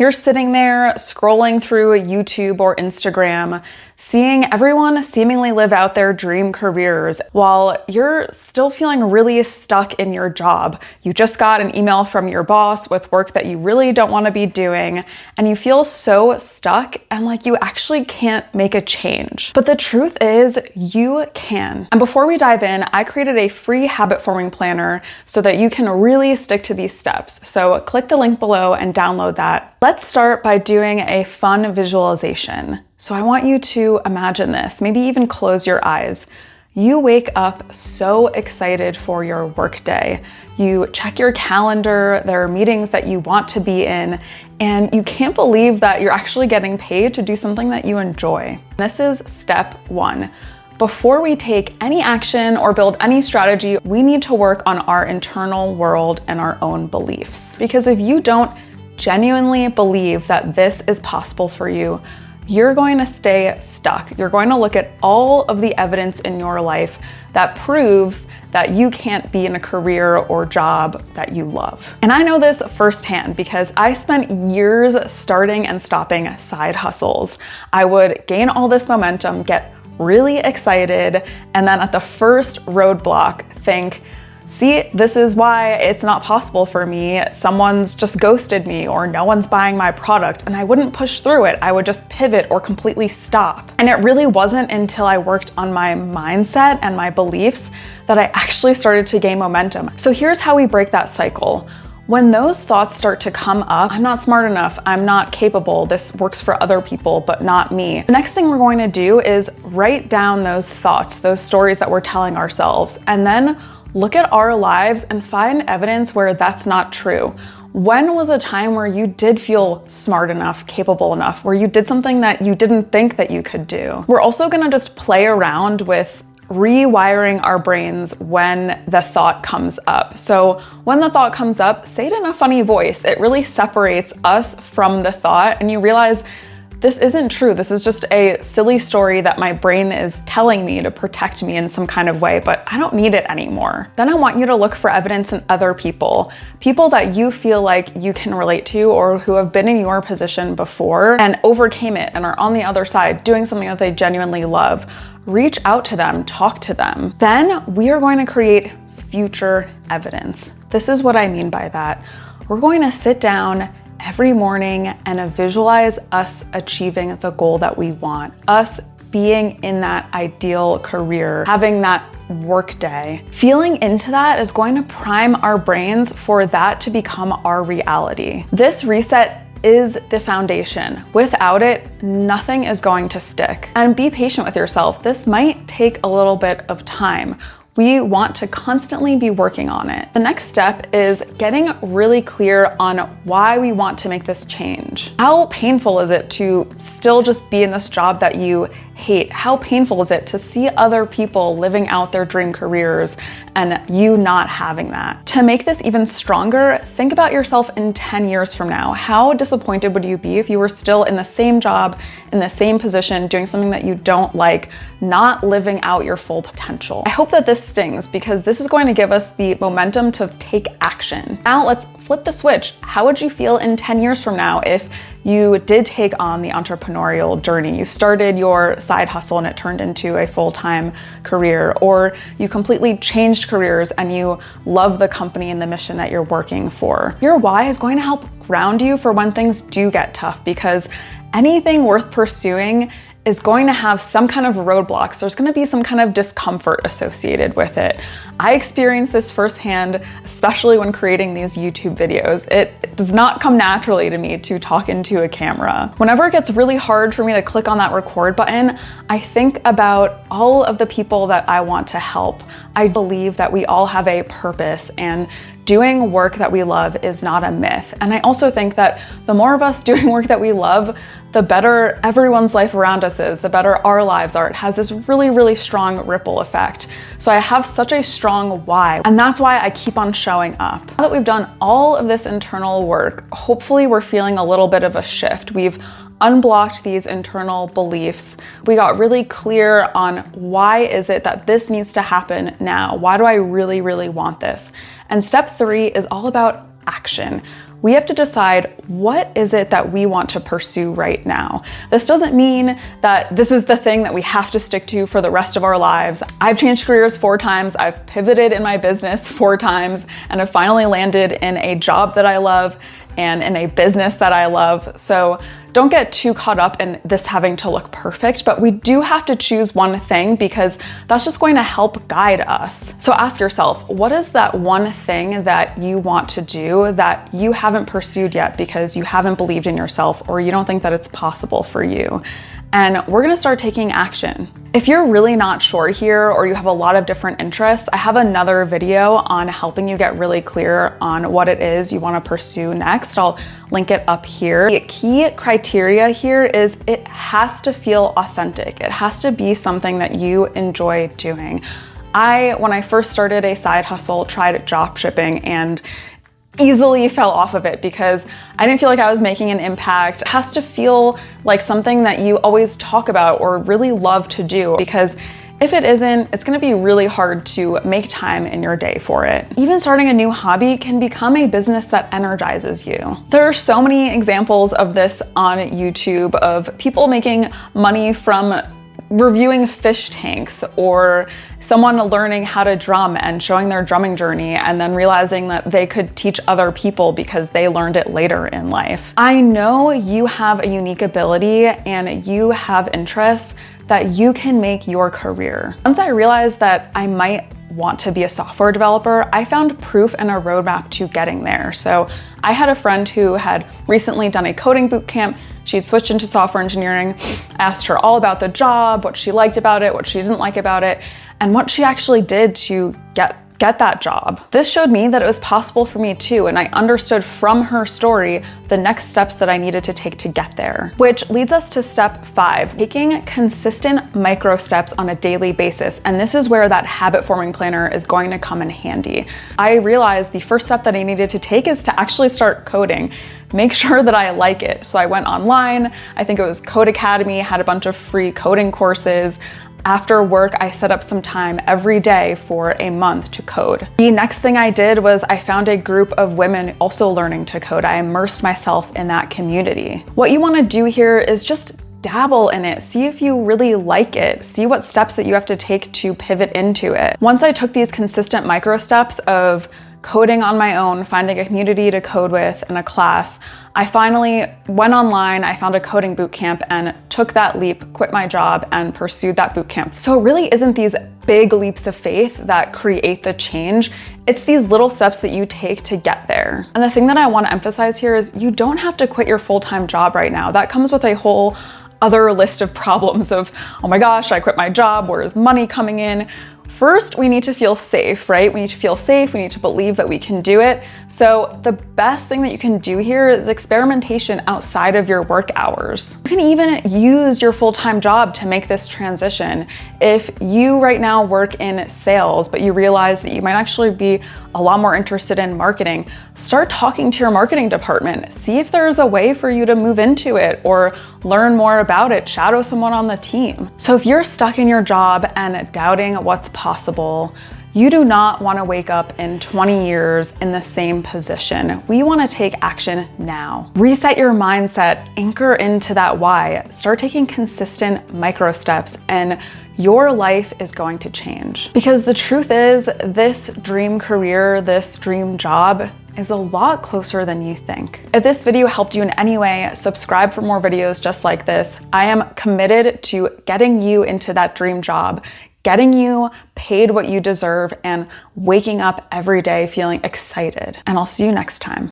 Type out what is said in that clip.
You're sitting there scrolling through YouTube or Instagram, seeing everyone seemingly live out their dream careers while you're still feeling really stuck in your job. You just got an email from your boss with work that you really don't want to be doing, and you feel so stuck and like you actually can't make a change. But the truth is, you can. And before we dive in, I created a free habit forming planner so that you can really stick to these steps. So click the link below and download that. Let's start by doing a fun visualization. So I want you to imagine this, maybe even close your eyes. You wake up so excited for your workday. You check your calendar, there are meetings that you want to be in, and you can't believe that you're actually getting paid to do something that you enjoy. This is step one. Before we take any action or build any strategy, we need to work on our internal world and our own beliefs. Because if you don't genuinely believe that this is possible for you, you're going to stay stuck. You're going to look at all of the evidence in your life that proves that you can't be in a career or job that you love. And I know this firsthand because I spent years starting and stopping side hustles. I would gain all this momentum, get really excited, and then at the first roadblock, think, see, this is why it's not possible for me. Someone's just ghosted me or no one's buying my product, and I wouldn't push through it. I would just pivot or completely stop. And it really wasn't until I worked on my mindset and my beliefs that I actually started to gain momentum. So here's how we break that cycle. When those thoughts start to come up, I'm not smart enough, I'm not capable, this works for other people, but not me. The next thing we're going to do is write down those thoughts, those stories that we're telling ourselves, and then look at our lives and find evidence where that's not true. When was a time where you did feel smart enough, capable enough, where you did something that you didn't think that you could do? We're also gonna just play around with rewiring our brains when the thought comes up. So when the thought comes up, say it in a funny voice. It really separates us from the thought, and you realize this isn't true. This is just a silly story that my brain is telling me to protect me in some kind of way, but I don't need it anymore. Then I want you to look for evidence in other people that you feel like you can relate to or who have been in your position before and overcame it and are on the other side doing something that they genuinely love. Reach out to them, talk to them. Then we are going to create future evidence. This is what I mean by that. We're going to sit down every morning and visualize us achieving the goal that we want, us being in that ideal career, having that work day. Feeling into that is going to prime our brains for that to become our reality. This reset is the foundation. Without it, nothing is going to stick. And be patient with yourself. This might take a little bit of time. We want to constantly be working on it. The next step is getting really clear on why we want to make this change. How painful is it to still just be in this job that you hate? How painful is it to see other people living out their dream careers and you not having that? To make this even stronger, think about yourself in 10 years from now. How disappointed would you be if you were still in the same job, in the same position, doing something that you don't like, not living out your full potential? I hope that this stings because this is going to give us the momentum to take action. Now let's flip the switch. How would you feel in 10 years from now if you did take on the entrepreneurial journey? You started your side hustle and it turned into a full-time career, or you completely changed careers and you love the company and the mission that you're working for. Your why is going to help ground you for when things do get tough, because anything worth pursuing is going to have some kind of roadblocks. There's going to be some kind of discomfort associated with it. I experienced this firsthand, especially when creating these YouTube videos. It does not come naturally to me to talk into a camera. Whenever it gets really hard for me to click on that record button, I think about all of the people that I want to help. I believe that we all have a purpose, and doing work that we love is not a myth. And I also think that the more of us doing work that we love, the better everyone's life around us is, the better our lives are. It has this really, really strong ripple effect. So I have such a strong why, and that's why I keep on showing up. Now that we've done all of this internal work, hopefully we're feeling a little bit of a shift. We've unblocked these internal beliefs. We got really clear on why is it that this needs to happen now? Why do I really, really want this? And step 3 is all about action. we have to decide, what is it that we want to pursue right now? This doesn't mean that this is the thing that we have to stick to for the rest of our lives. I've changed careers 4 times, I've pivoted in my business 4 times, and have finally landed in a job that I love and in a business that I love. So don't get too caught up in this having to look perfect, but we do have to choose one thing because that's just going to help guide us. So ask yourself, what is that one thing that you want to do that you haven't pursued yet because you haven't believed in yourself or you don't think that it's possible for you? And we're gonna start taking action. If you're really not sure here or you have a lot of different interests, I have another video on helping you get really clear on what it is you wanna pursue next. I'll link it up here. The key criteria here is it has to feel authentic. It has to be something that you enjoy doing. When I first started a side hustle, tried drop shipping and easily fell off of it because I didn't feel like I was making an impact. It has to feel like something that you always talk about or really love to do, because if it isn't, it's gonna be really hard to make time in your day for it. Even starting a new hobby can become a business that energizes you. There are so many examples of this on YouTube of people making money from reviewing fish tanks, or someone learning how to drum and showing their drumming journey and then realizing that they could teach other people because they learned it later in life. I know you have a unique ability and you have interests that you can make your career. Once I realized that I might want to be a software developer, I found proof and a roadmap to getting there. So I had a friend who had recently done a coding boot camp. She'd switched into software engineering. I asked her all about the job, what she liked about it, what she didn't like about it, and what she actually did to get that job. This showed me that it was possible for me too, and I understood from her story the next steps that I needed to take to get there. Which leads us to step 5, taking consistent micro steps on a daily basis. And this is where that habit forming planner is going to come in handy. I realized the first step that I needed to take is to actually start coding. Make sure that I like it. So I went online, I think it was Code Academy, had a bunch of free coding courses. After work, I set up some time every day for a month to code. The next thing I did was I found a group of women also learning to code. I immersed myself in that community. What you want to do here is just dabble in it. See if you really like it. See what steps that you have to take to pivot into it. Once I took these consistent micro steps of coding on my own, finding a community to code with and a class, I finally went online, I found a coding bootcamp and took that leap, quit my job and pursued that bootcamp. So it really isn't these big leaps of faith that create the change. It's these little steps that you take to get there. And the thing that I want to emphasize here is you don't have to quit your full-time job right now. That comes with a whole other list of problems of, oh my gosh, I quit my job, where's money coming in? First, we need to feel safe, right? We need to feel safe. We need to believe that we can do it. So the best thing that you can do here is experimentation outside of your work hours. You can even use your full-time job to make this transition. If you right now work in sales, but you realize that you might actually be a lot more interested in marketing, start talking to your marketing department. See if there's a way for you to move into it or learn more about it. Shadow someone on the team. So if you're stuck in your job and doubting what's possible, you do not want to wake up in 20 years in the same position. We want to take action now. Reset your mindset, anchor into that why, start taking consistent micro steps, and your life is going to change. Because the truth is, this dream career, this dream job is a lot closer than you think. If this video helped you in any way, subscribe for more videos just like this. I am committed to getting you into that dream job, getting you paid what you deserve, and waking up every day feeling excited. And I'll see you next time.